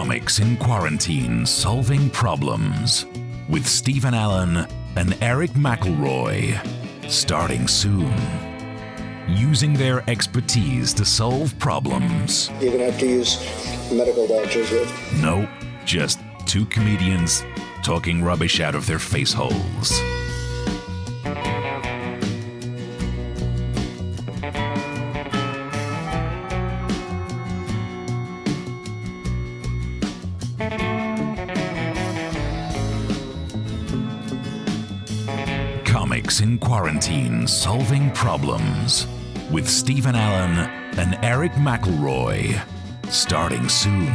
Comics in Quarantine Solving Problems with Steve Allen and Erich McElroy. Starting soon. Using their expertise to solve problems. You're going to have to use medical doctors with. No, just two comedians talking rubbish out of their face holes. Comics in Quarantine Solving Problems with Steve Allen and Erich McElroy. Starting soon.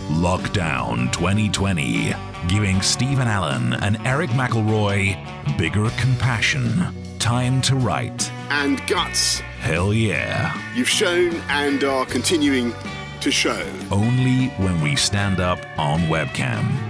Lockdown 2020, giving Steve Allen and Erich McElroy bigger compassion, time to write. And guts. Hell yeah. You've shown and are continuing to show. Only when we stand up on webcam.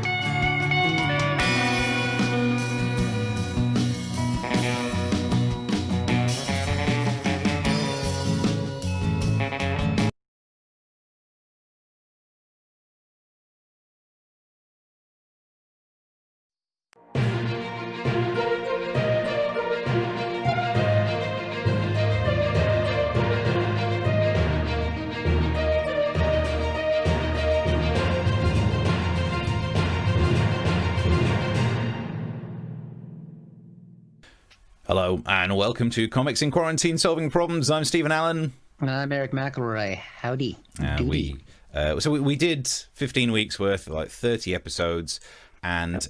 Hello and welcome to Comics in Quarantine Solving Problems. I'm Stephen Allen. And I'm Erich McElroy. Howdy. We did 15 weeks worth, like 30 episodes, and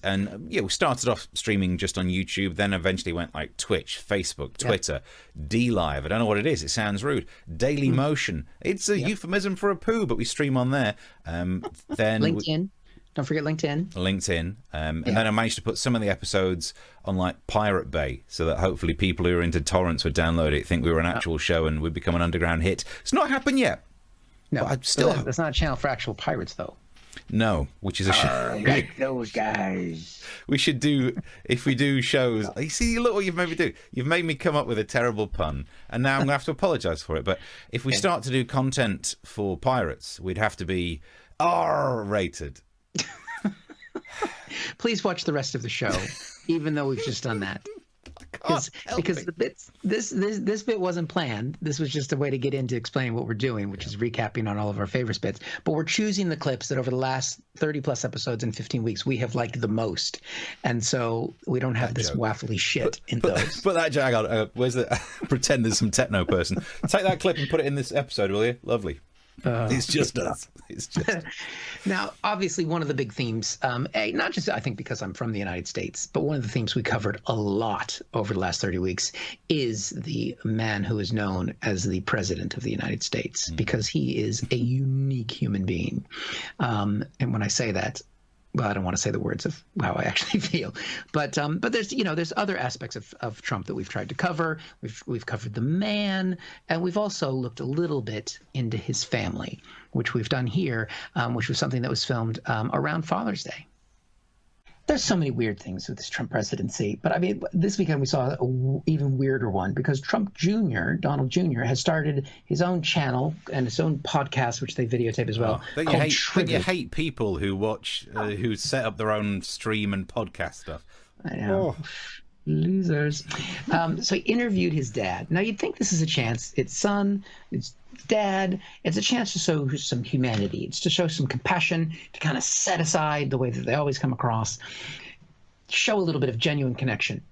we started off streaming just on YouTube, then eventually went like Twitch, Facebook, Twitter, D-Live. I don't know what it is. It sounds rude. Daily Motion. It's a euphemism for a poo, but we stream on there. Then LinkedIn. Don't forget LinkedIn. And then I managed to put some of the episodes on like Pirate Bay so that hopefully people who are into torrents would download it, think we were an actual show and we'd become an underground hit. It's not happened yet. No, that's not a channel for actual pirates, though. No, which is a shame. Like those guys. We should do, if we do shows. You see, look what you've made me do. You've made me come up with a terrible pun, and now I'm going to have to apologise for it. But if we start to do content for pirates, we'd have to be R-rated. Please watch the rest of the show, even though we've just done that. Because the bits, this bit wasn't planned. This was just a way to get into explaining what we're doing, which is recapping on all of our favorite bits. But we're choosing the clips that over the last 30 plus episodes in 15 weeks we have liked the most, and so we don't have this waffly shit in those. Put that jag on. Where's the pretend there's some techno person? Take that clip and put it in this episode, will you? Lovely. It's just us. It's just now, obviously, one of the big themes, not just I think because I'm from the United States, but one of the themes we covered a lot over the last 30 weeks is the man who is known as the President of the United States, because he is a unique human being. And when I say that, well, I don't want to say the words of how I actually feel, but there's other aspects of Trump that we've tried to cover. We've covered the man, and we've also looked a little bit into his family, which we've done here, which was something that was filmed around Father's Day. There's so many weird things with this Trump presidency, but I mean, this weekend we saw an even weirder one because Trump Jr., Donald Jr., has started his own channel and his own podcast, which they videotape as well. Don't you hate people who watch, who set up their own stream and podcast stuff? I know. Oh. Losers. So he interviewed his dad. Now, you'd think this is a chance. It's son, it's dad. It's a chance to show some humanity. It's to show some compassion, to kind of set aside the way that they always come across, show a little bit of genuine connection.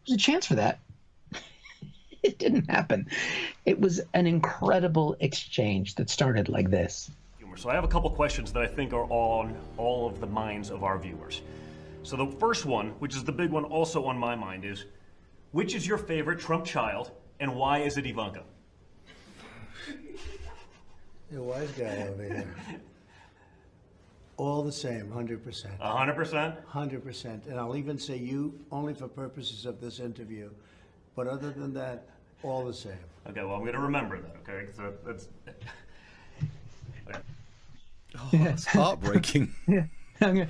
There's a chance for that. It didn't happen. It was an incredible exchange that started like this. So I have a couple questions that I think are on all of the minds of our viewers. So the first one, which is the big one also on my mind, is which is your favorite Trump child and why is it Ivanka? The wise guy over here. All the same, 100%. 100%? 100%. And I'll even say you only for purposes of this interview. But other than that, all the same. Okay, well, I'm going to remember that, okay? So that's... Okay. Oh, it's heartbreaking. Yeah. I'm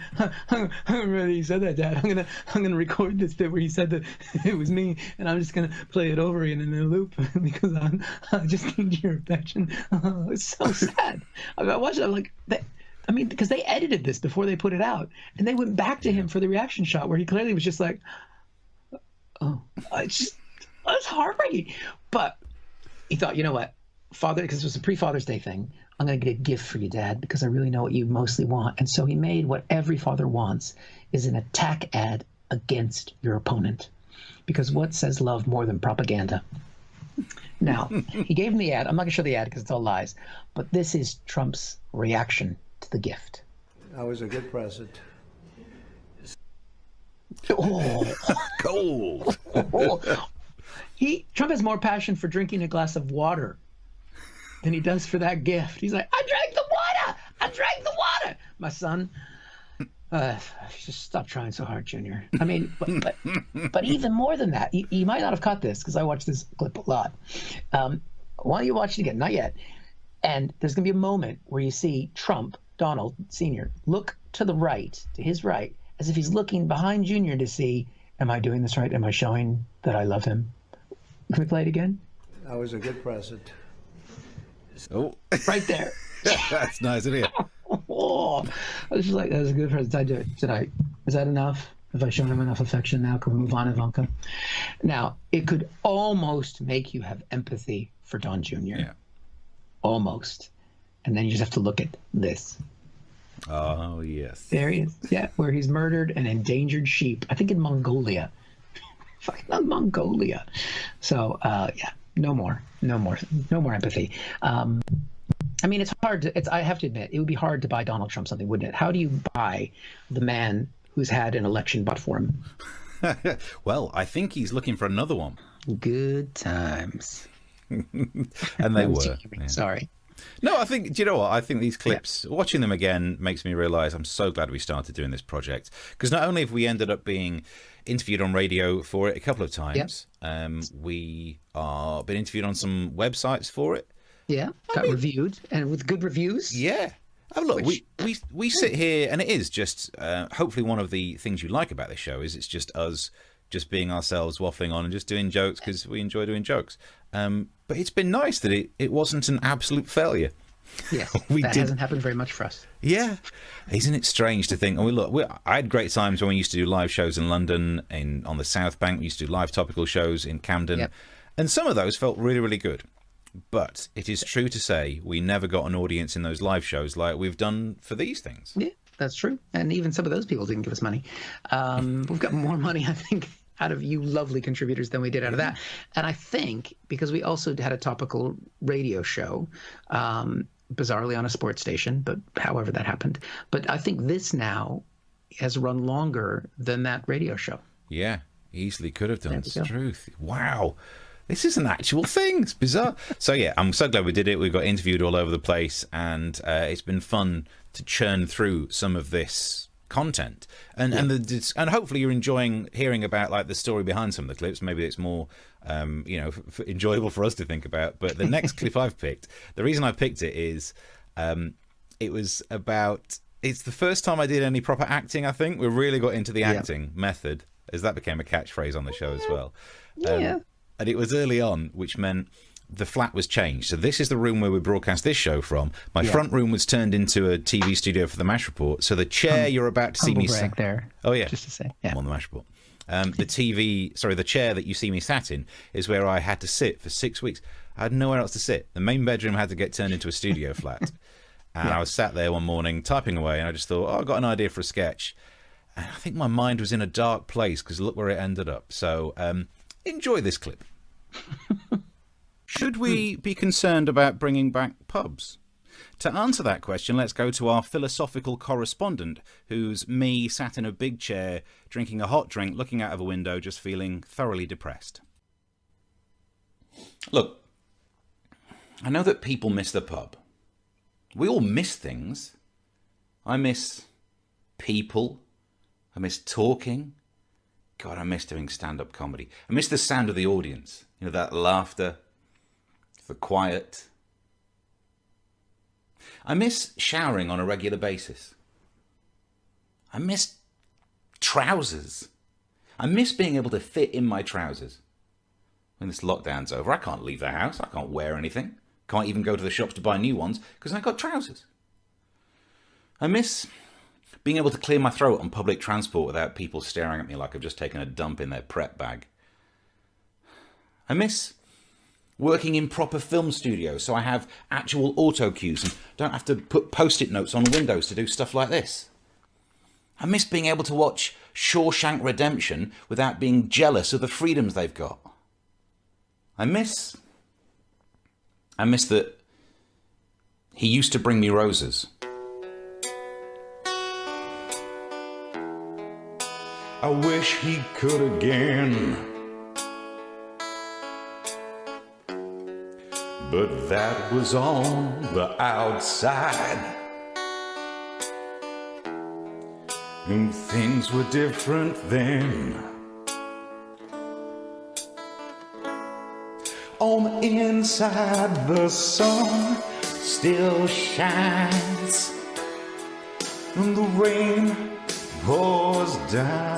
gonna really said that, Dad. I'm gonna record this bit where he said that it was me, and I'm just gonna play it over again in a loop because I just need your affection. Oh, it's so sad. I watched it. I'm like, I mean, because they edited this before they put it out, and they went back to him for the reaction shot where he clearly was just like, "Oh, it's heartbreaking." But he thought, you know what, Father, because it was a pre-Father's Day thing, I'm going to get a gift for you, Dad, because I really know what you mostly want. And so he made what every father wants, is an attack ad against your opponent. Because what says love more than propaganda? Now, he gave him the ad. I'm not going to show the ad because it's all lies. But this is Trump's reaction to the gift. That was a good present. Oh, Cold. Trump has more passion for drinking a glass of water than he does for that gift. He's like, I drank the water. I drank the water. My son, just stop trying so hard, Junior. I mean, but even more than that, you might not have caught this because I watched this clip a lot. Why don't you watch it again? Not yet. And there's going to be a moment where you see Trump, Donald Sr., look to the right, to his right, as if he's looking behind Junior to see, am I doing this right? Am I showing that I love him? Can we play it again? That was a good present. Oh, Right there. that's nice, isn't it? Oh, I was just like, that was a good present. I do it. Is that enough? Have I shown him enough affection now? Can we move on, Ivanka? Now, it could almost make you have empathy for Don Jr. Yeah. Almost. And then you just have to look at this. Oh, yes. There he is. Yeah, where he's murdered an endangered sheep. I think in Mongolia. Fucking Mongolia. So, yeah, no more empathy. I mean, it's hard I have to admit, it would be hard to buy Donald Trump something, wouldn't it? How do you buy the man who's had an election bought for him? Well, I think he's looking for another one. Good times. And they were. Yeah. Sorry. No, I think, do you know what? I think these clips, watching them again, makes me realize I'm so glad we started doing this project. Because not only have we ended up being interviewed on radio for it a couple of times, we are been interviewed on some websites for it. Yeah, got reviewed, and with good reviews. Yeah. Oh, look, we sit here, and it is just, hopefully one of the things you like about this show is it's just us just being ourselves, waffling on and just doing jokes because we enjoy doing jokes. But it's been nice that it wasn't an absolute failure. Yes, that hasn't happened very much for us. Yeah. Isn't it strange to think, I had great times when we used to do live shows in London, on the South Bank. We used to do live topical shows in Camden. Yep. And some of those felt really, really good. But it is true to say we never got an audience in those live shows like we've done for these things. Yeah, that's true. And even some of those people didn't give us money. We've got more money, I think, out of you lovely contributors than we did out of that. And I think because we also had a topical radio show, bizarrely on a sports station, but however that happened. But I think this now has run longer than that radio show. Yeah, easily could have done. It's the truth. Wow. This is an actual thing. It's bizarre. So, yeah, I'm so glad we did it. We got interviewed all over the place, and it's been fun to churn through some of this content. And hopefully you're enjoying hearing about like the story behind some of the clips. Maybe it's more, enjoyable for us to think about. But the next clip I've picked, the reason I picked it is it was about... It's the first time I did any proper acting, I think. We really got into the acting method, as that became a catchphrase on the show as well. And it was early on, which meant the flat was changed. So this is the room where we broadcast this show from. My front room was turned into a TV studio for the MASH Report. So the chair you're about to see me sat there. Oh, yeah. Just to say. I'm on the MASH Report. The chair that you see me sat in is where I had to sit for 6 weeks. I had nowhere else to sit. The main bedroom had to get turned into a studio flat. And I was sat there one morning typing away, and I just thought, I've got an idea for a sketch. And I think my mind was in a dark place because look where it ended up. So enjoy this clip. Should we be concerned about bringing back pubs? To answer that question, let's go to our philosophical correspondent, who's me sat in a big chair, drinking a hot drink, looking out of a window, just feeling thoroughly depressed. Look, I know that people miss the pub. We all miss things. I miss people. I miss talking. God, I miss doing stand-up comedy. I miss the sound of the audience. You know, that laughter, the quiet. I miss showering on a regular basis. I miss trousers. I miss being able to fit in my trousers. When this lockdown's over, I can't leave the house. I can't wear anything. Can't even go to the shops to buy new ones because I've got trousers. I miss being able to clear my throat on public transport without people staring at me like I've just taken a dump in their prep bag. I miss working in proper film studios so I have actual auto cues and don't have to put post-it notes on windows to do stuff like this. I miss being able to watch Shawshank Redemption without being jealous of the freedoms they've got. I miss that he used to bring me roses. I wish he could again. But that was on the outside. And things were different then. On the inside, the sun still shines, and the rain pours down.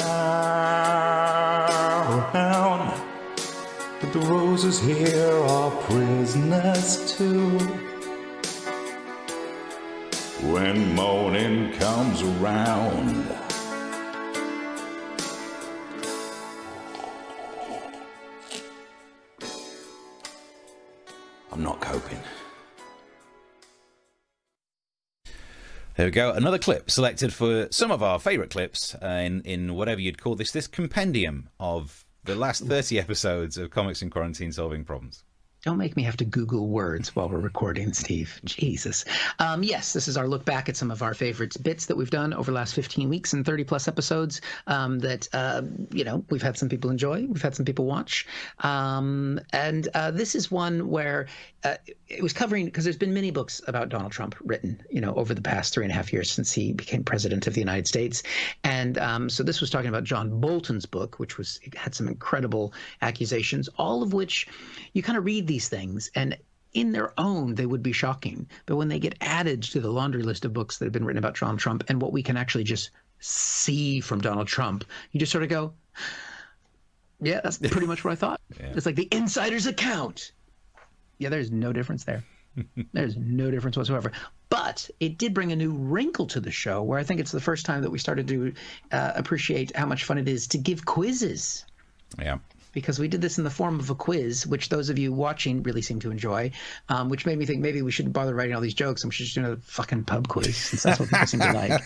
But the roses here are prisoners too. When morning comes around, I'm not coping. There we go. Another clip selected for some of our favourite clips in whatever you'd call this compendium of the last 30 episodes of Comics in Quarantine Solving Problems. Don't make me have to Google words while we're recording, Steve. Jesus. Yes, this is our look back at some of our favorite bits that we've done over the last 15 weeks and 30-plus episodes that, we've had some people enjoy. We've had some people watch. And this is one where it was covering, because there's been many books about Donald Trump written, over the past 3.5 years since he became president of the United States. And so this was talking about John Bolton's book, which had some incredible accusations, all of which you kind of read these things and in their own they would be shocking, but when they get added to the laundry list of books that have been written about Donald Trump and what we can actually just see from Donald Trump, you just sort of go, yeah, that's pretty much what I thought. Yeah. It's like the insider's account. Yeah, there's no difference there. There's no difference whatsoever. But it did bring a new wrinkle to the show where I think it's the first time that we started to appreciate how much fun it is to give quizzes. Yeah. Because we did this in the form of a quiz, which those of you watching really seem to enjoy, which made me think maybe we shouldn't bother writing all these jokes and we should just do another fucking pub quiz, since that's what people seem to like.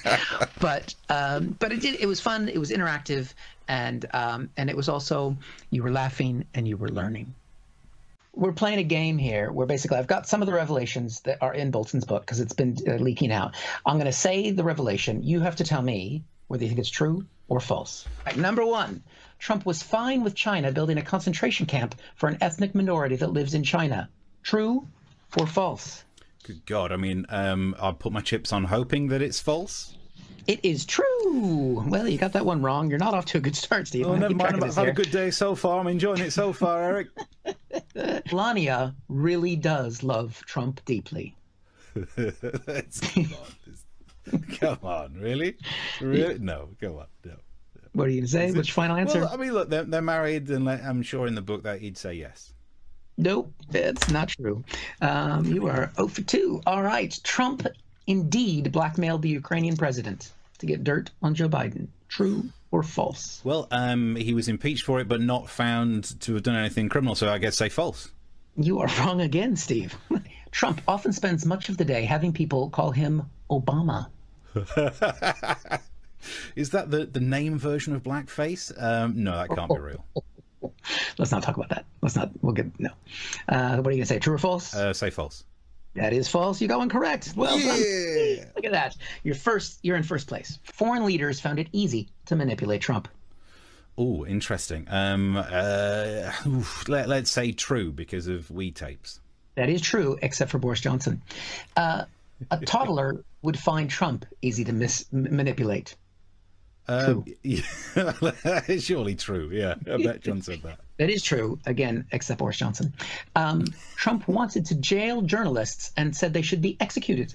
But it was fun, it was interactive, and it was also, you were laughing and you were learning. We're playing a game here where basically I've got some of the revelations that are in Bolton's book because it's been leaking out. I'm going to say the revelation. You have to tell me whether you think it's true or false. Right, number one. Trump was fine with China building a concentration camp for an ethnic minority that lives in China. True or false? Good God. I mean, I'll put my chips on hoping that it's false. It is true. Well, you got that one wrong. You're not off to a good start, Steve. Oh, never mind. I've had a good day so far. I'm enjoying it so far, Eric. Melania really does love Trump deeply. Come on, really? Really? No, come on, no. What are you going to say? Which final answer? Well, I mean, look, they're married, and I'm sure in the book that he'd say yes. Nope, that's not true. You are 0 for 2. All right. Trump indeed blackmailed the Ukrainian president to get dirt on Joe Biden. True or false? Well, he was impeached for it, but not found to have done anything criminal, so I guess say false. You are wrong again, Steve. Trump often spends much of the day having people call him Obama. Is that the name version of blackface? No, that can't be real. Let's not talk about that. We'll get, no. What are you going to say, true or false? Say false. That is false. You got one correct. Well done. Look at that. You're in first place. Foreign leaders found it easy to manipulate Trump. Oh, interesting. Let's say true because of Wii tapes. That is true, except for Boris Johnson. A toddler would find Trump easy to manipulate. True. That is surely true. Yeah, I bet John said that. That is true, again, except Boris Johnson. Trump wanted to jail journalists and said they should be executed.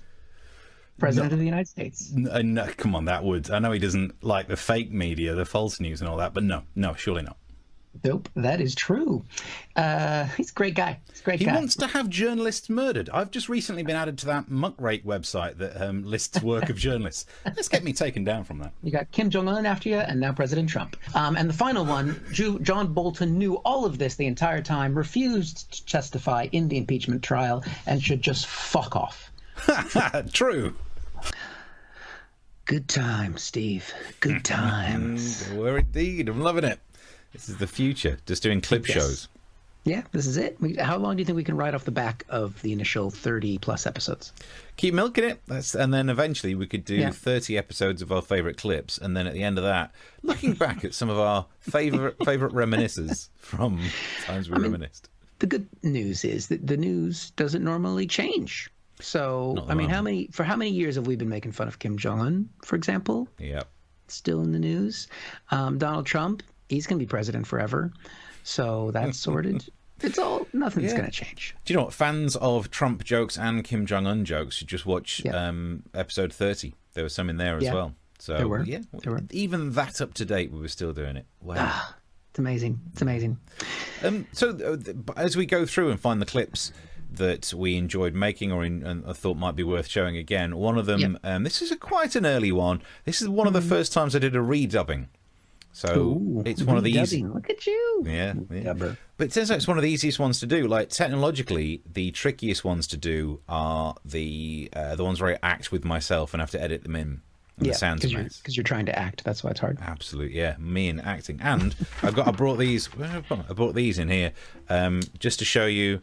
President of the United States. No, come on, that would. I know he doesn't like the fake media, the false news and all that, but no, surely not. Nope, that is true. He's a great guy. He's a great He guy. wants to have journalists murdered. I've just recently been added to that muckrake website that lists work of journalists. Let's get me taken down from that. You got Kim Jong-un after you, and now President Trump. And the final one, John Bolton knew all of this the entire time, refused to testify in the impeachment trial, and should just fuck off. True. Good times, Steve. Good times. We're indeed. I'm loving it. This is the future. Just doing clip shows. Yeah, this is it. How long do you think we can ride off the back of the initial 30-plus episodes? Keep milking it. And then eventually we could do 30 episodes of our favourite clips. And then at the end of that, looking back at some of our favourite reminiscences from times we reminisced. The good news is that the news doesn't normally change. So, I mean, how many years have we been making fun of Kim Jong-un, for example? Yep. Still in the news. Donald Trump, he's going to be president forever. So that's sorted. Nothing's going to change. Do you know what? Fans of Trump jokes and Kim Jong-un jokes should just watch episode 30. There was some in there as well. So, there were. Even that up to date, we were still doing it. Wow. It's amazing. It's amazing. So as we go through and find the clips that we enjoyed making and I thought might be worth showing again, one of them, this is quite an early one. This is one of the first times I did a redubbing. So it's one of the easy. Look at you. Yeah. But it turns out it's one of the easiest ones to do. Like, technologically, the trickiest ones to do are the ones where I act with myself and have to edit them in. And the sounds because you're trying to act. That's why it's hard. Absolutely, yeah. Me and acting. And I brought these. I brought these in here just to show you.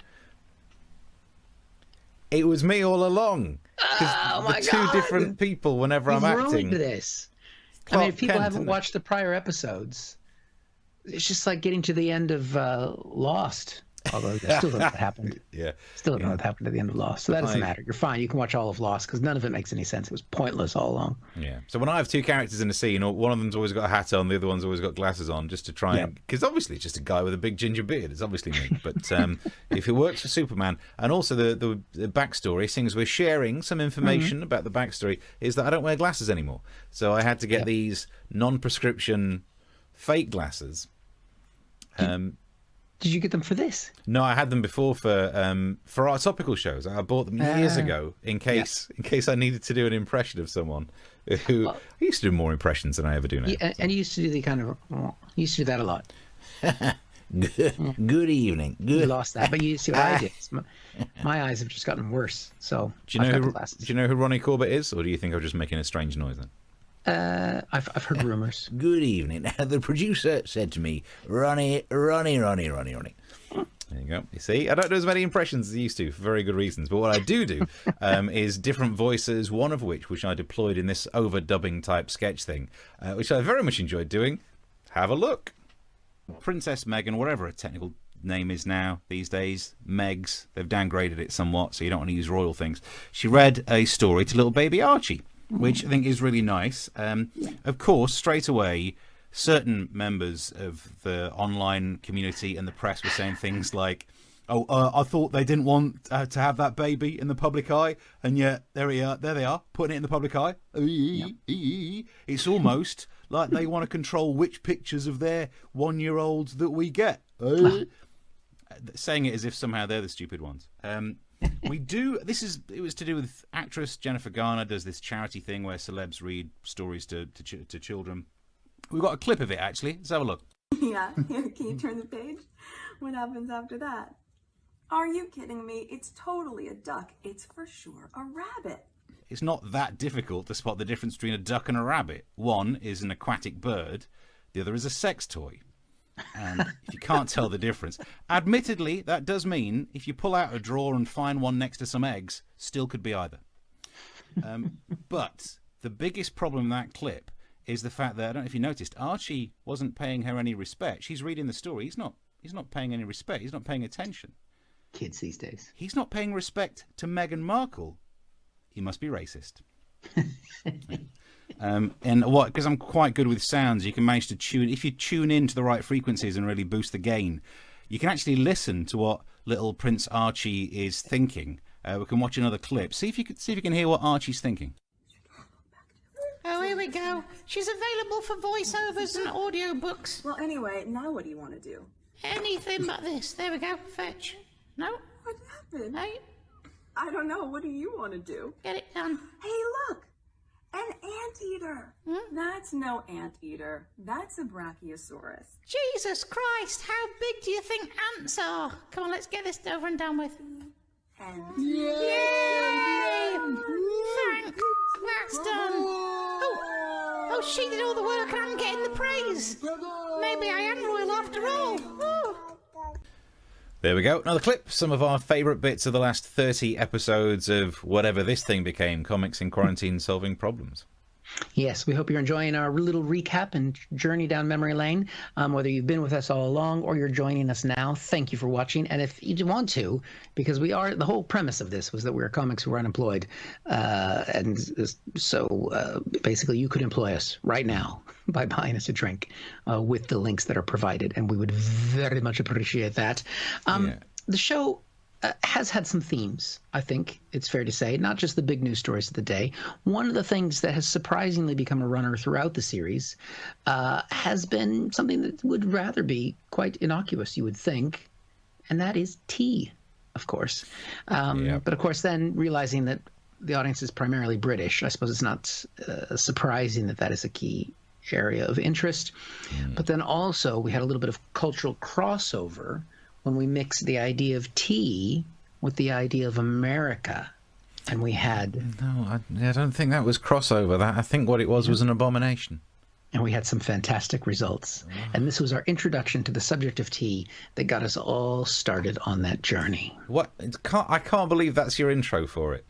It was me all along. Oh my God! Two different people whenever I'm acting. This. I mean, if people haven't watched the prior episodes, it's just like getting to the end of Lost. Although I still don't know what happened. Still don't know what happened at the end of Lost. So that doesn't matter. You're fine. You can watch all of Lost because none of it makes any sense. It was pointless all along. Yeah. So when I have two characters in a scene, one of them's always got a hat on, the other one's always got glasses on, just to try and... Because obviously it's just a guy with a big ginger beard. It's obviously me. But if it works for Superman, and also the backstory, seeing as we're sharing some information about the backstory, is that I don't wear glasses anymore. So I had to get these non-prescription fake glasses. Did you get them for this? No, I had them before for our topical shows. I bought them years ago in case I needed to do an impression of someone who I used to do more impressions than I ever do now. And you used to do the kind of you used to do that a lot. Good evening. Good. You lost that, but you see what I did. My eyes have just gotten worse. So do you know who Ronnie Corbett is, or do you think I'm just making a strange noise then? I've heard rumors. Good evening. The producer said to me, Ronnie. There you go. You see, I don't do as many impressions as I used to for very good reasons. But what I do is different voices, one of which I deployed in this overdubbing type sketch thing, which I very much enjoyed doing. Have a look. Princess Meghan, whatever her technical name is now these days, Megs, they've downgraded it somewhat, so you don't want to use royal things. She read a story to little baby Archie, which I think is really nice. Of course, straight away, certain members of the online community and the press were saying things like, I thought they didn't want to have that baby in the public eye, and yet there they are, putting it in the public eye. It's almost like they want to control which pictures of their 1-year-olds that we get. Saying it as if somehow they're the stupid ones. It was to do with actress Jennifer Garner does this charity thing where celebs read stories to children. We've got a clip of it, actually. Let's have a look. Yeah, can you turn the page? What happens after that? Are you kidding me? It's totally a duck. It's for sure a rabbit. It's not that difficult to spot the difference between a duck and a rabbit. One is an aquatic bird, the other is a sex toy. And if you can't tell the difference, admittedly, that does mean if you pull out a drawer and find one next to some eggs, still could be either. But the biggest problem in that clip is the fact that, I don't know if you noticed, Archie wasn't paying her any respect. She's reading the story. He's not paying any respect. He's not paying attention. Kids these days. He's not paying respect to Meghan Markle. He must be racist. Because I'm quite good with sounds, you can manage to tune, if you tune into the right frequencies and really boost the gain, you can actually listen to what little Prince Archie is thinking. We can watch another clip. See if you can hear what Archie's thinking. Oh, here we go. She's available for voiceovers and audiobooks. Well, anyway, now what do you want to do? Anything but this. There we go. Fetch. No? What happened? Hey, I don't know. What do you want to do? get it done. Hey, look! An anteater! That's no anteater. That's a brachiosaurus. Jesus Christ, how big do you think ants are? Come on, let's get this over and done with. And Yay! Thanks, that's done. Oh, she did all the work and I'm getting the praise. Maybe I am royal after all. Woo. There we go. Another clip. Some of our favourite bits of the last 30 episodes of whatever this thing became, Comics in Quarantine Solving Problems. Yes, we hope you're enjoying our little recap and journey down memory lane. Whether you've been with us all along or you're joining us now, thank you for watching. And if you want to, because we are, the whole premise of this was that we were comics who were unemployed. So basically you could employ us right now by buying us a drink with the links that are provided. And we would very much appreciate that. The show has had some themes, I think it's fair to say, not just the big news stories of the day. One of the things that has surprisingly become a runner throughout the series has been something that would rather be quite innocuous, you would think, and that is tea, of course. But of course, then realizing that the audience is primarily British, I suppose it's not surprising that that is a key area of interest. But then also we had a little bit of cultural crossover when we mixed the idea of tea with the idea of America. And we had... No, I don't think that was crossover. That I think what it was an abomination. And we had some fantastic results. And this was our introduction to the subject of tea that got us all started on that journey. What? I can't believe that's your intro for it.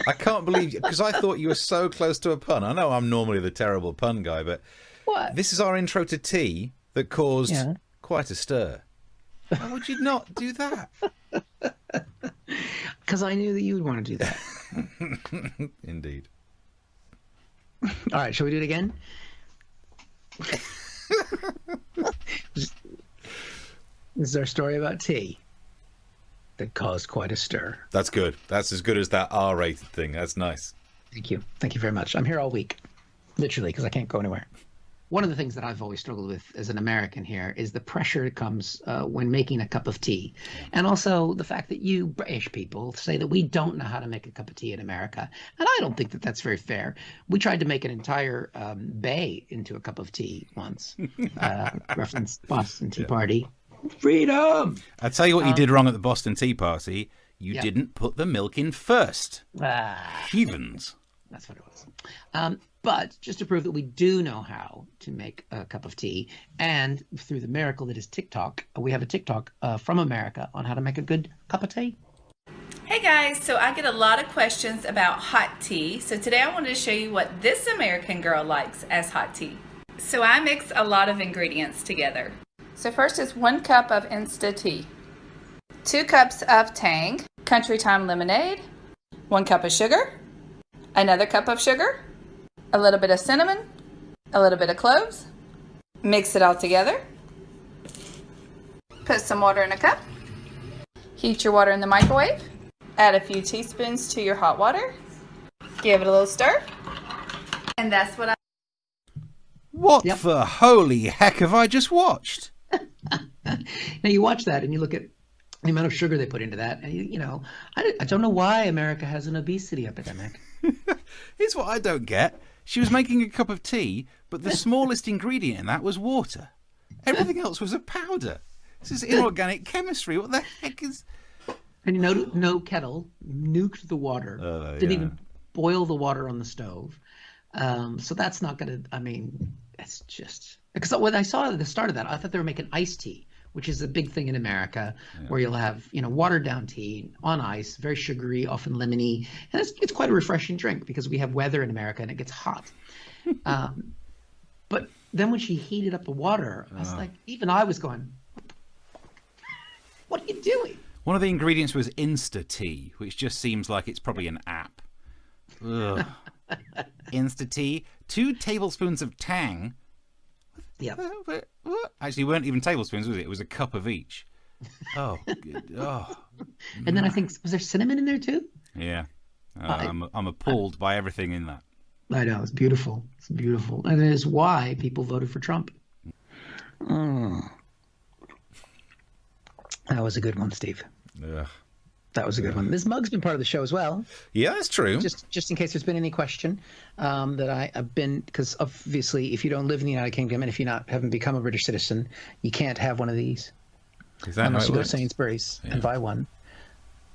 I can't believe... Because I thought you were so close to a pun. I know I'm normally the terrible pun guy, but... What? This is our intro to tea that caused quite a stir. Why would you not do that? Because I knew that you would want to do that. Indeed. All right, shall we do it again? This is our story about tea that caused quite a stir. That's good. That's as good as that R-rated thing. That's nice. Thank you. Thank you very much. I'm here all week, literally, because I can't go anywhere. One of the things that I've always struggled with as an American here is the pressure that comes when making a cup of tea. And also the fact that you British people say that we don't know how to make a cup of tea in America. And I don't think that that's very fair. We tried to make an entire bay into a cup of tea once. Reference Boston Tea Party. Freedom! I'll tell you what you did wrong at the Boston Tea Party. You didn't put the milk in first. Heathens. That's what it was. But just to prove that we do know how to make a cup of tea, and through the miracle that is TikTok, we have a TikTok from America on how to make a good cup of tea. Hey guys, so I get a lot of questions about hot tea. So today I wanted to show you what this American girl likes as hot tea. So I mix a lot of ingredients together. So first is 1 cup of Insta tea, 2 cups of Tang, Country Time lemonade, 1 cup of sugar, another cup of sugar, a little bit of cinnamon, a little bit of cloves. Mix it all together. Put some water in a cup. Heat your water in the microwave. Add a few teaspoons to your hot water. Give it a little stir. And that's what I... What the holy heck have I just watched? Now you watch that and you look at the amount of sugar they put into that, and you know, I don't know why America has an obesity epidemic. Here's what I don't get. She was making a cup of tea, but the smallest ingredient in that was water. Everything else was a powder. This is inorganic chemistry. What the heck is... And no kettle, nuked the water, didn't even boil the water on the stove. So that's not going to, I mean, it's just... Because when I saw at the start of that, I thought they were making iced tea, which is a big thing in America, where you'll have, you know, watered down tea on ice, very sugary, often lemony. And it's quite a refreshing drink because we have weather in America and it gets hot. But then when she heated up the water, I was like, even I was going, what are you doing? One of the ingredients was Insta tea, which just seems like it's probably an app. Ugh. Insta tea, 2 tablespoons of Tang. Yeah. Actually, weren't even tablespoons, was it? It was a cup of each. Oh, good. Oh. And then I think, was there cinnamon in there too? Yeah. I'm appalled by everything in that. I know, it's beautiful. It's beautiful. And it is why people voted for Trump. Mm. That was a good one, Steve. Ugh. That was a good one. This mug's been part of the show as well. Yeah, that's true. Just in case there's been any question that I've been, because obviously if you don't live in the United Kingdom and if you haven't become a British citizen, you can't have one of these. Is that unless how you it go to works? Sainsbury's and buy one.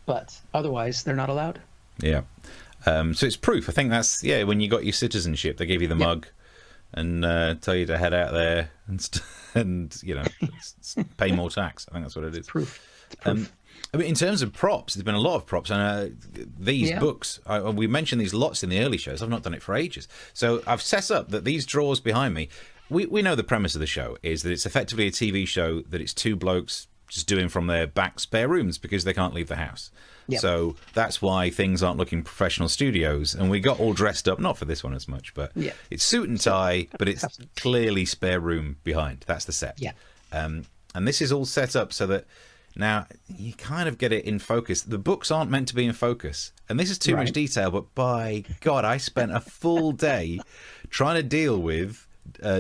But otherwise, they're not allowed. Yeah. So it's proof. I think that's, when you got your citizenship, they give you the mug and tell you to head out there and pay more tax. I think that's what it is. Proof. It's proof. I mean, in terms of props, there's been a lot of props. And these books, we mentioned these lots in the early shows. I've not done it for ages. So I've set up that these drawers behind me, we know the premise of the show is that it's effectively a TV show that it's two blokes just doing from their back spare rooms because they can't leave the house. Yep. So that's why things aren't looking professional studios. And we got all dressed up, not for this one as much, but it's suit and tie, but it's clearly spare room behind. That's the set. Yeah. And this is all set up so that now you kind of get it in focus. The books aren't meant to be in focus. And this is too much detail, but by God, I spent a full day trying to deal with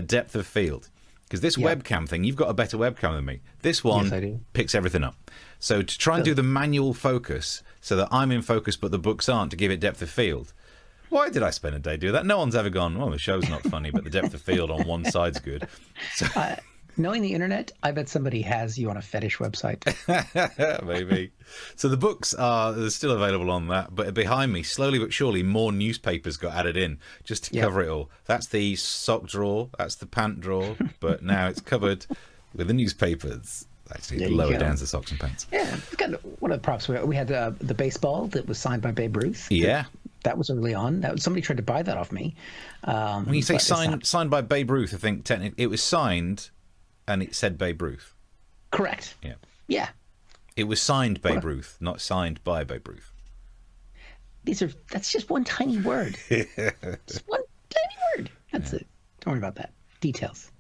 depth of field. Because this webcam thing, you've got a better webcam than me. This one picks everything up. So to try and do the manual focus so that I'm in focus but the books aren't, to give it depth of field. Why did I spend a day doing that? No one's ever gone, the show's not funny, but the depth of field on one side's good. So, knowing the internet, I bet somebody has you on a fetish website. Maybe. So the books they're still available on that, but behind me, slowly but surely, more newspapers got added in just to cover it all. That's the sock drawer, that's the pant drawer, but now it's covered with the newspapers. Actually, the lower down's the socks and pants. Yeah, kind of one of the props. We had the baseball that was signed by Babe Ruth. Yeah. That was early on. Somebody tried to buy that off me. When you say signed by Babe Ruth, I think technically it was signed and it said Babe Ruth. Correct. Yeah. Yeah. It was signed Babe Ruth, not signed by Babe Ruth. That's just one tiny word. Just one tiny word. That's it. Don't worry about that. Details.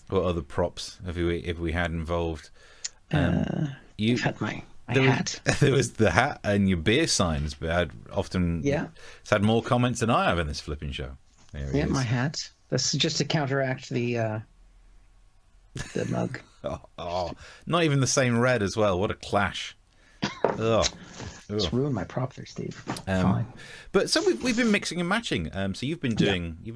What other props have we had involved? You've had my hat. There was the hat and your beer signs, but I'd often it's had more comments than I have in this flipping show. My hat. This is just to counteract the mug. Not even the same red as well. What a clash. Ugh. It's ruined my prop there, Steve. Fine. But so we've been mixing and matching. So you've been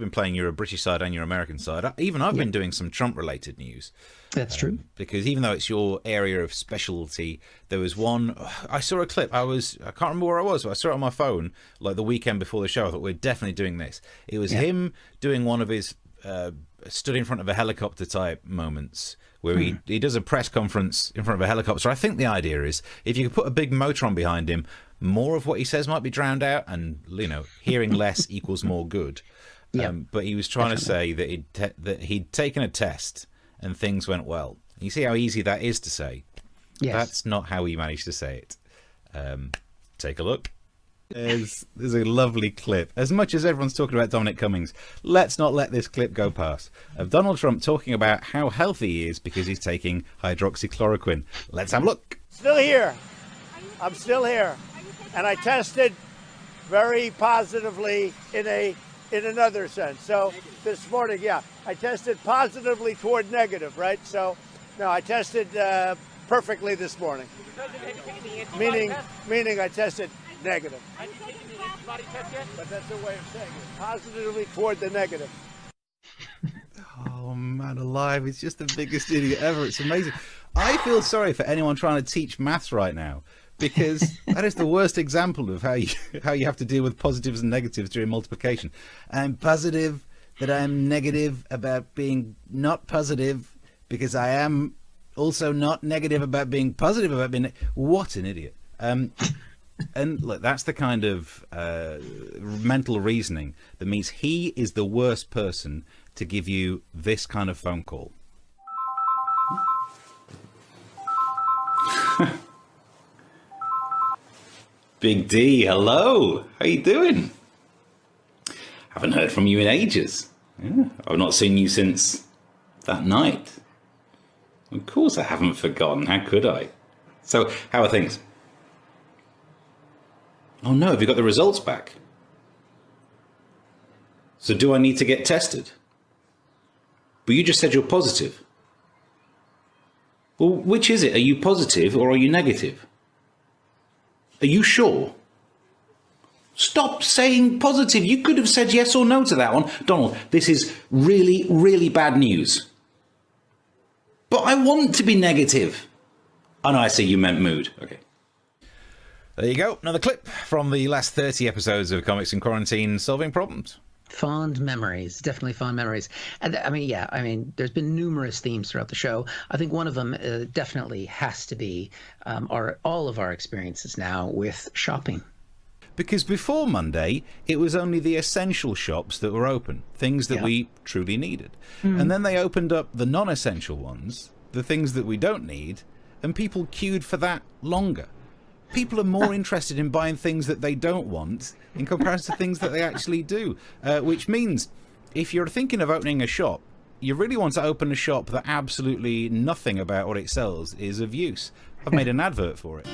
playing your British side and your American side. Even I've been doing some Trump-related news. That's true. Because even though it's your area of specialty, there was one. I saw a clip. I can't remember where I was, but I saw it on my phone like the weekend before the show. I thought we're definitely doing this. It was him doing one of his stood in front of a helicopter type moments where he does a press conference in front of a helicopter. I think the idea is if you could put a big motor on behind him, more of what he says might be drowned out, and hearing less equals more good. But he was trying to say that he'd taken a test and things went well. You see how easy that is to say. Yes. That's not how he managed to say it. Take a look. There's a lovely clip. As much as everyone's talking about Dominic Cummings, let's not let this clip go past, of Donald Trump talking about how healthy he is because he's taking hydroxychloroquine. Let's have a look. Still here. I'm still here. And I tested very positively in another sense. So this morning, I tested positively toward negative, right? So, no, I tested perfectly this morning. Meaning I tested negative. But that's a way of saying it. Positively toward the negative. Oh, man alive. It's just the biggest idiot ever. It's amazing. I feel sorry for anyone trying to teach maths right now, because that is the worst example of how you have to deal with positives and negatives during multiplication. I'm positive that I'm negative about being not positive because I am also not negative about being positive about being... What an idiot. And look, that's the kind of mental reasoning that means he is the worst person to give you this kind of phone call. Big D, hello. How you doing? Haven't heard from you in ages. Yeah, I've not seen you since that night. Of course I haven't forgotten. How could I? So, how are things? Oh no, have you got the results back? So do I need to get tested? But you just said you're positive. Well, which is it? Are you positive or are you negative? Are you sure? Stop saying positive. You could have said yes or no to that one. Donald, this is really, really bad news. But I want to be negative. Oh no, I see you meant mood. Okay. There you go. Another clip from the last 30 episodes of Comics in Quarantine Solving Problems. Fond memories, definitely fond memories. And I mean, there's been numerous themes throughout the show. I think one of them definitely has to be all of our experiences now with shopping. Because before Monday, it was only the essential shops that were open, things that we truly needed. And then they opened up the non-essential ones, the things that we don't need, and people queued for that longer. People are more interested in buying things that they don't want in comparison to things that they actually do. Which means if you're thinking of opening a shop, you really want to open a shop that absolutely nothing about what it sells is of use. I've made an advert for it.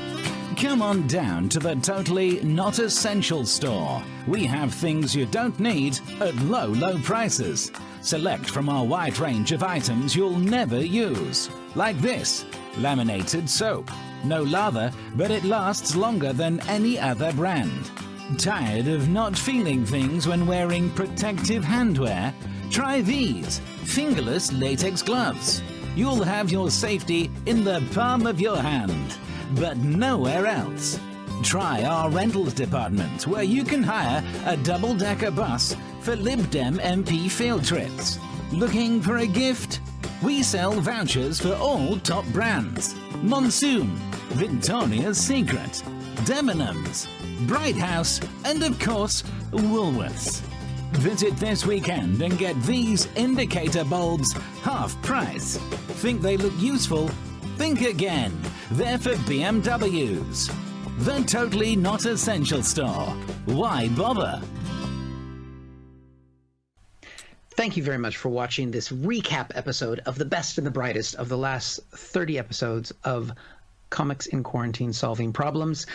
Come on down to the Totally Not Essential store. We have things you don't need at low, low prices. Select from our wide range of items you'll never use. Like this, laminated soap. No lather, but it lasts longer than any other brand. Tired of not feeling things when wearing protective handwear? Try these fingerless latex gloves. You'll have your safety in the palm of your hand, but nowhere else. Try our rentals department, where you can hire a double-decker bus for Lib Dem MP field trips. Looking for a gift? We sell vouchers for all top brands. Monsoon, Victoria's Secret, Debenhams, Bright House, and of course, Woolworths. Visit this weekend and get these indicator bulbs half price. Think they look useful? Think again. They're for BMWs. The Totally Not Essential store. Why bother? Thank you very much for watching this recap episode of the best and the brightest of the last 30 episodes of Comics in Quarantine Solving Problems.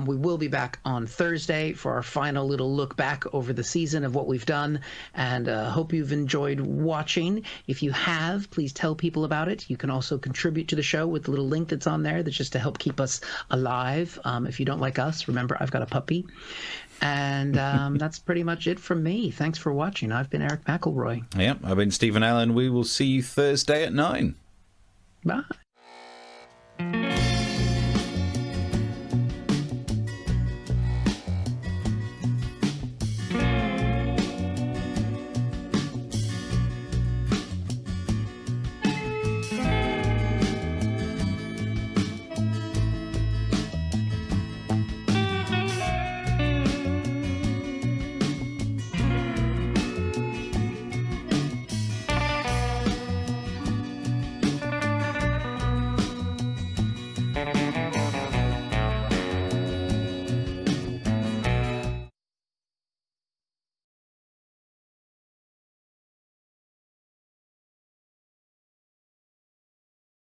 We will be back on Thursday for our final little look back over the season of what we've done, and hope you've enjoyed watching. If you have, please tell people about it. You can also contribute to the show with the little link that's on there that's just to help keep us alive. If you don't like us, remember, I've got a puppy. And that's pretty much it from me. Thanks for watching. I've been Erich McElroy. Yeah, I've been Steve and Allen. We will see you Thursday at 9. Bye.